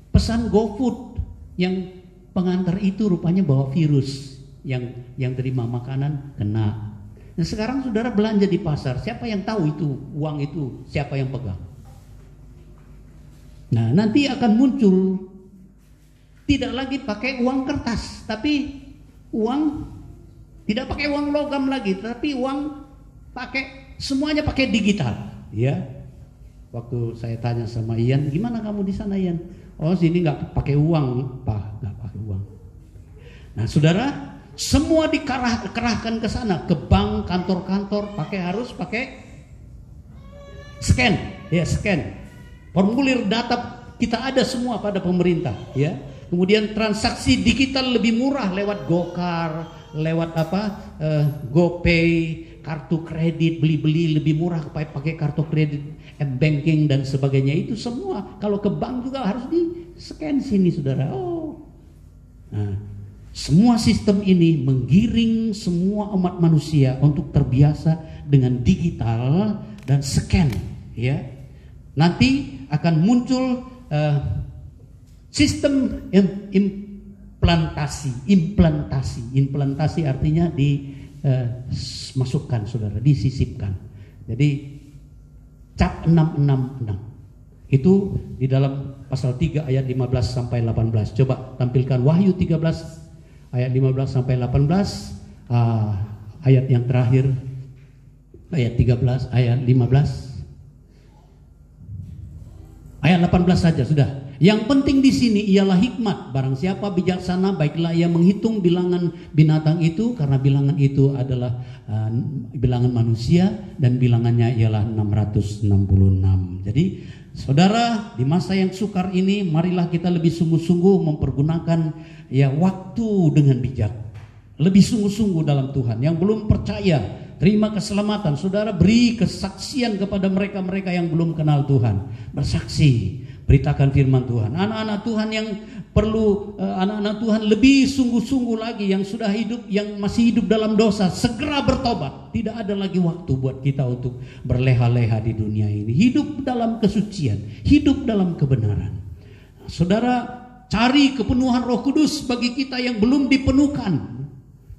pesan GoFood yang pengantar itu rupanya bawa virus, yang terima makanan kena. Nah, sekarang saudara belanja di pasar, siapa yang tahu itu uang itu siapa yang pegang? Nah, nanti akan muncul tidak lagi pakai uang kertas, tapi tidak pakai uang logam lagi, tapi semuanya pakai digital, ya. Waktu saya tanya sama Ian, gimana kamu di sana, Ian? Oh, sini nggak pakai uang, Pak, nggak pakai uang. Nah, saudara, semua dikerahkan ke sana, ke bank, kantor-kantor, harus pakai scan, ya, scan. Formulir data kita ada semua pada pemerintah, ya. Kemudian transaksi digital lebih murah lewat Gokar, lewat GoPay, kartu kredit, beli-beli lebih murah pakai kartu kredit, banking dan sebagainya. Itu semua kalau ke bank juga harus di scan sini, saudara. Oh, nah, semua sistem ini menggiring semua umat manusia untuk terbiasa dengan digital dan scan, ya. Nanti akan muncul sistem implantasi artinya dimasukkan, saudara, disisipkan. Jadi cap 666 itu di dalam pasal 3 ayat 15 sampai 18. Coba tampilkan Wahyu 13 ayat 15 sampai 18, ayat yang terakhir, ayat 13, ayat 15, ayat 18 saja sudah. Yang penting di sini ialah hikmat. Barang siapa bijaksana, baiklah ia menghitung bilangan binatang itu, karena bilangan itu adalah bilangan manusia dan bilangannya ialah 666. Jadi, saudara, di masa yang sukar ini, marilah kita lebih sungguh-sungguh mempergunakan waktu dengan bijak. Lebih sungguh-sungguh dalam Tuhan. Yang belum percaya, terima keselamatan. Saudara, beri kesaksian kepada mereka-mereka yang belum kenal Tuhan. Bersaksi. Beritakan firman Tuhan. Anak-anak Tuhan yang perlu, anak-anak Tuhan lebih sungguh-sungguh lagi, yang sudah hidup, yang masih hidup dalam dosa, segera bertobat. Tidak ada lagi waktu buat kita untuk berleha-leha di dunia ini. Hidup dalam kesucian, hidup dalam kebenaran. Saudara, cari kepenuhan Roh Kudus bagi kita yang belum dipenuhkan,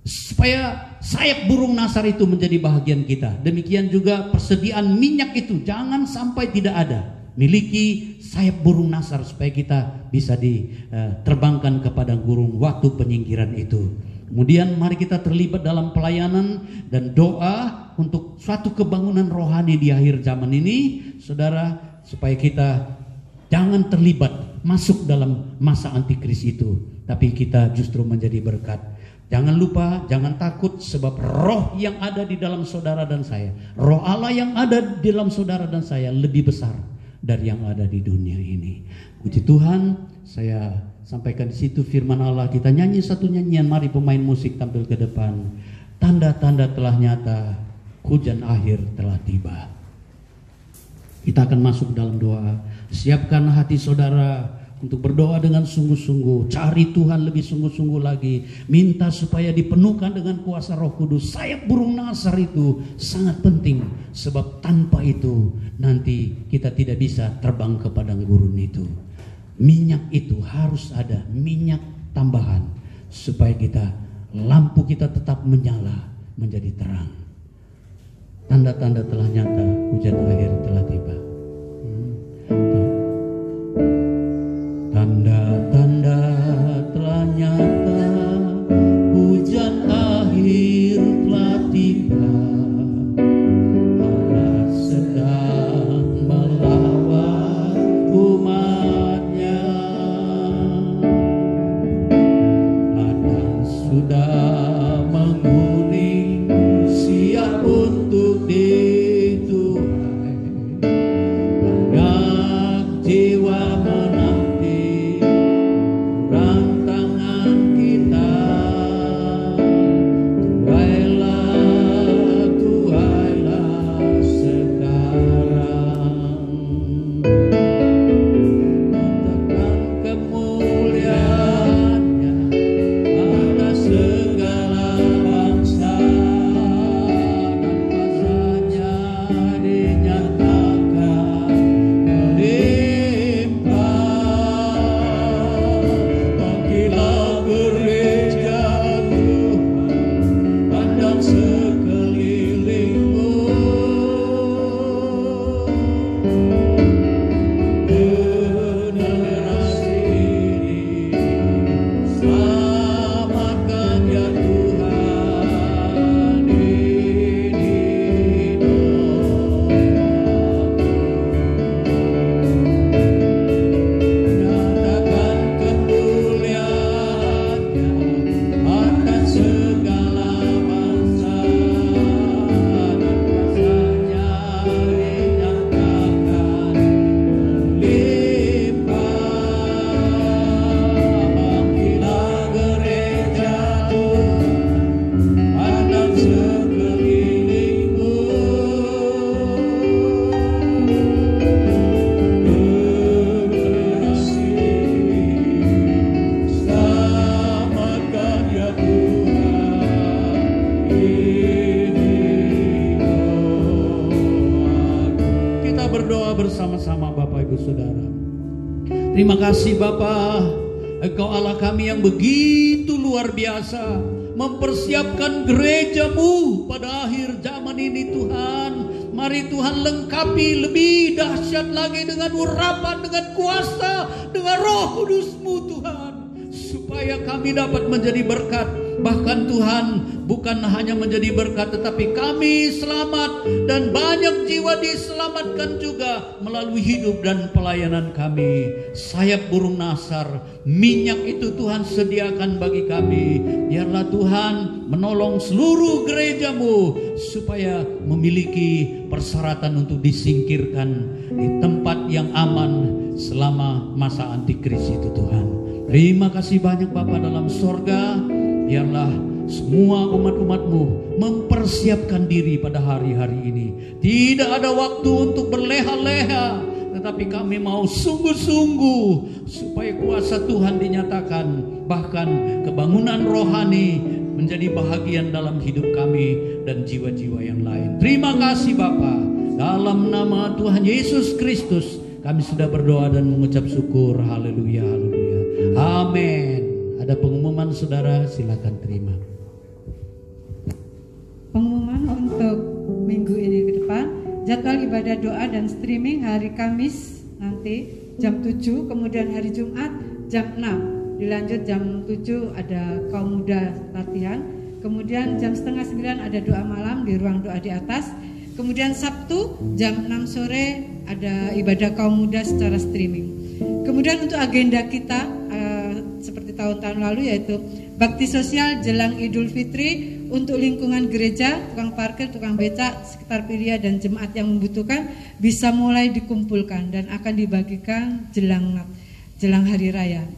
supaya sayap burung nasar itu menjadi bahagian kita. Demikian juga persediaan minyak itu jangan sampai tidak ada. Miliki sayap burung nasar supaya kita bisa diterbangkan ke padang gurun waktu penyingkiran itu. Kemudian mari kita terlibat dalam pelayanan dan doa untuk suatu kebangunan rohani di akhir zaman ini, saudara, supaya kita jangan terlibat masuk dalam masa antikris itu, tapi kita justru menjadi berkat. Jangan lupa, jangan takut, sebab roh yang ada di dalam saudara dan saya, roh Allah yang ada di dalam saudara dan saya lebih besar dari yang ada di dunia ini. Puji Tuhan, saya sampaikan di situ firman Allah. Kita nyanyi satu nyanyian, mari pemain musik tampil ke depan. Tanda-tanda telah nyata, hujan akhir telah tiba. Kita akan masuk dalam doa. Siapkan hati saudara untuk berdoa dengan sungguh-sungguh. Cari Tuhan lebih sungguh-sungguh lagi. Minta supaya dipenuhkan dengan kuasa Roh Kudus. Sayap burung nasar itu sangat penting. Sebab tanpa itu nanti kita tidak bisa terbang ke padang gurun itu. Minyak itu harus ada. Minyak tambahan. Supaya lampu kita tetap menyala menjadi terang. Tanda-tanda telah nyata. Hujan akhir telah tiba. Tanda-tanda telah nyata, hujan akhir telah tiba. Allah sedang melawat umatnya. Ladang sudah menguning, siap untuk dituai. Banyak jiwa bersama-sama Bapak Ibu Saudara. Terima kasih Bapa, Engkau Allah kami yang begitu luar biasa mempersiapkan gereja-Mu pada akhir zaman ini Tuhan. Mari Tuhan lengkapi lebih dahsyat lagi dengan urapan, dengan kuasa, dengan Roh Kudus-Mu Tuhan, supaya kami dapat menjadi berkat. Bahkan Tuhan, bukan hanya menjadi berkat, tetapi kami selamat dan banyak jiwa diselamatkan juga melalui hidup dan pelayanan kami. Sayap burung nasar, minyak itu Tuhan sediakan bagi kami. Biarlah Tuhan menolong seluruh gereja-Mu supaya memiliki persyaratan untuk disingkirkan di tempat yang aman selama masa antikris itu Tuhan. Terima kasih banyak Bapa dalam sorga. Biarlah semua umat-umat-Mu mempersiapkan diri pada hari-hari ini. Tidak ada waktu untuk berleha-leha, tetapi kami mau sungguh-sungguh supaya kuasa Tuhan dinyatakan. Bahkan kebangunan rohani menjadi bahagian dalam hidup kami dan jiwa-jiwa yang lain. Terima kasih Bapa. Dalam nama Tuhan Yesus Kristus kami sudah berdoa dan mengucap syukur. Haleluya, haleluya. Amin. Ada pengumuman saudara, silakan terima. Pengumuman untuk minggu ini ke depan, jadwal ibadah doa dan streaming hari Kamis nanti jam 7, kemudian hari Jumat jam 6. Dilanjut jam 7 ada kaum muda latihan, kemudian jam 8:30 ada doa malam di ruang doa di atas. Kemudian Sabtu jam 6 sore ada ibadah kaum muda secara streaming. Kemudian untuk agenda kita seperti tahun-tahun lalu, yaitu bakti sosial jelang Idul Fitri untuk lingkungan gereja, tukang parkir, tukang becak, sekitar pilia dan jemaat yang membutuhkan bisa mulai dikumpulkan dan akan dibagikan jelang hari raya.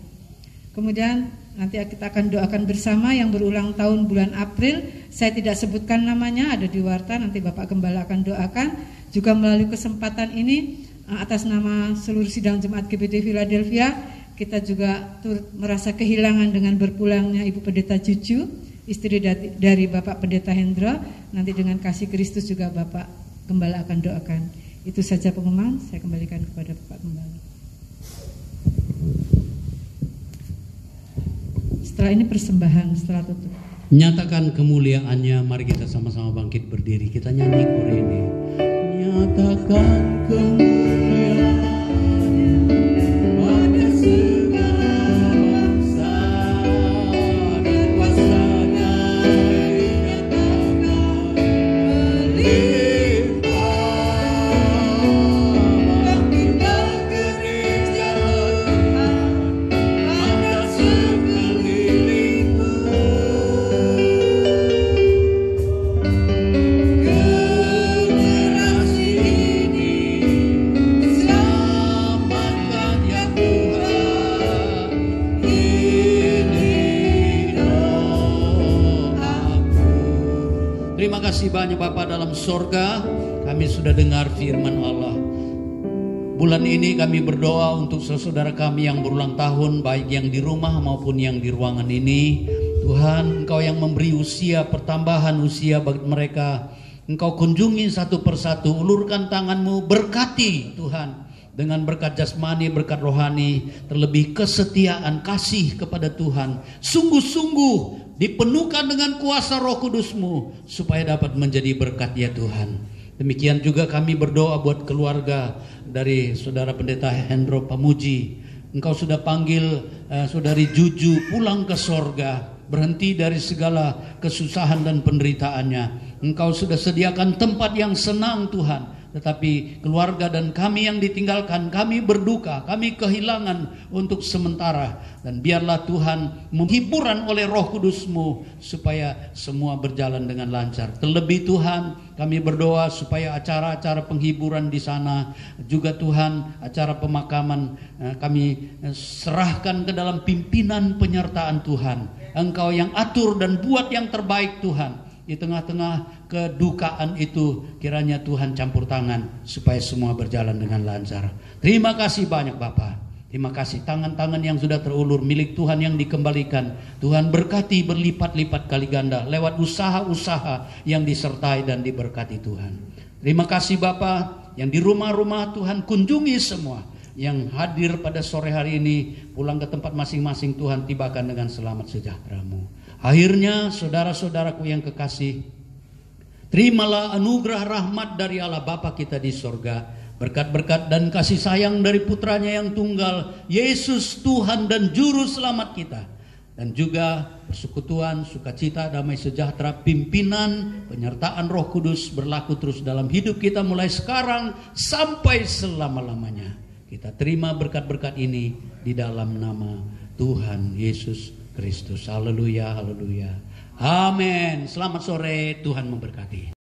Kemudian nanti kita akan doakan bersama yang berulang tahun bulan April. Saya tidak sebutkan namanya, ada di warta, nanti Bapak Gembala akan doakan. Juga melalui kesempatan ini atas nama seluruh sidang Jemaat GBT Philadelphia, kita juga turut merasa kehilangan dengan berpulangnya Ibu Pendeta Juju, istri dari Bapak Pendeta Hendra. Nanti dengan kasih Kristus juga Bapak Gembala akan doakan. Itu saja pengumuman, saya kembalikan kepada Bapak Gembala. Setelah ini persembahan, setelah tutup. Nyatakan kemuliaannya, mari kita sama-sama bangkit berdiri. Kita nyanyi kore ini. Nyatakan kemuliaan pada segala bangsa dan kuasanya dinyatakan melimpah bangkitkan keniscayaan pada sekelilingku. Generasi ini selamatkan ya Tuhan, ini doaku. Terima kasih banyak Bapa dalam sorga, kami sudah dengar firman Allah. Bulan ini kami berdoa untuk saudara kami yang berulang tahun, baik yang di rumah maupun yang di ruangan ini. Tuhan, Engkau yang memberi usia, pertambahan usia bagi mereka. Engkau kunjungi satu persatu, ulurkan tangan-Mu, berkati Tuhan. Dengan berkat jasmani, berkat rohani, terlebih kesetiaan, kasih kepada Tuhan. Sungguh-sungguh dipenuhkan dengan kuasa Roh Kudus-Mu, supaya dapat menjadi berkat ya Tuhan. Demikian juga kami berdoa buat keluarga dari Saudara Pendeta Hendro Pamuji. Engkau sudah panggil Saudari Juju pulang ke sorga, berhenti dari segala kesusahan dan penderitaannya. Engkau sudah sediakan tempat yang senang Tuhan. Tetapi keluarga dan kami yang ditinggalkan, kami berduka, kami kehilangan untuk sementara. Dan biarlah Tuhan menghiburan oleh Roh Kudus-Mu supaya semua berjalan dengan lancar. Terlebih Tuhan, kami berdoa supaya acara-acara penghiburan di sana, juga Tuhan acara pemakaman, kami serahkan ke dalam pimpinan penyertaan Tuhan. Engkau yang atur dan buat yang terbaik Tuhan. Di tengah-tengah kedukaan itu kiranya Tuhan campur tangan supaya semua berjalan dengan lancar. Terima kasih banyak Bapa. Terima kasih tangan-tangan yang sudah terulur milik Tuhan yang dikembalikan. Tuhan berkati berlipat-lipat kali ganda lewat usaha-usaha yang disertai dan diberkati Tuhan. Terima kasih Bapa, yang di rumah-rumah Tuhan kunjungi semua. Yang hadir pada sore hari ini pulang ke tempat masing-masing, Tuhan tibakan dengan selamat sejahtera-Mu. Akhirnya saudara-saudaraku yang kekasih, terimalah anugerah rahmat dari Allah Bapa kita di sorga, berkat-berkat dan kasih sayang dari putranya yang tunggal, Yesus Tuhan dan Juru Selamat kita. Dan juga persekutuan, sukacita, damai sejahtera, pimpinan, penyertaan Roh Kudus berlaku terus dalam hidup kita mulai sekarang sampai selama-lamanya. Kita terima berkat-berkat ini di dalam nama Tuhan Yesus Kristus. Haleluya, haleluya. Amin. Selamat sore, Tuhan memberkati.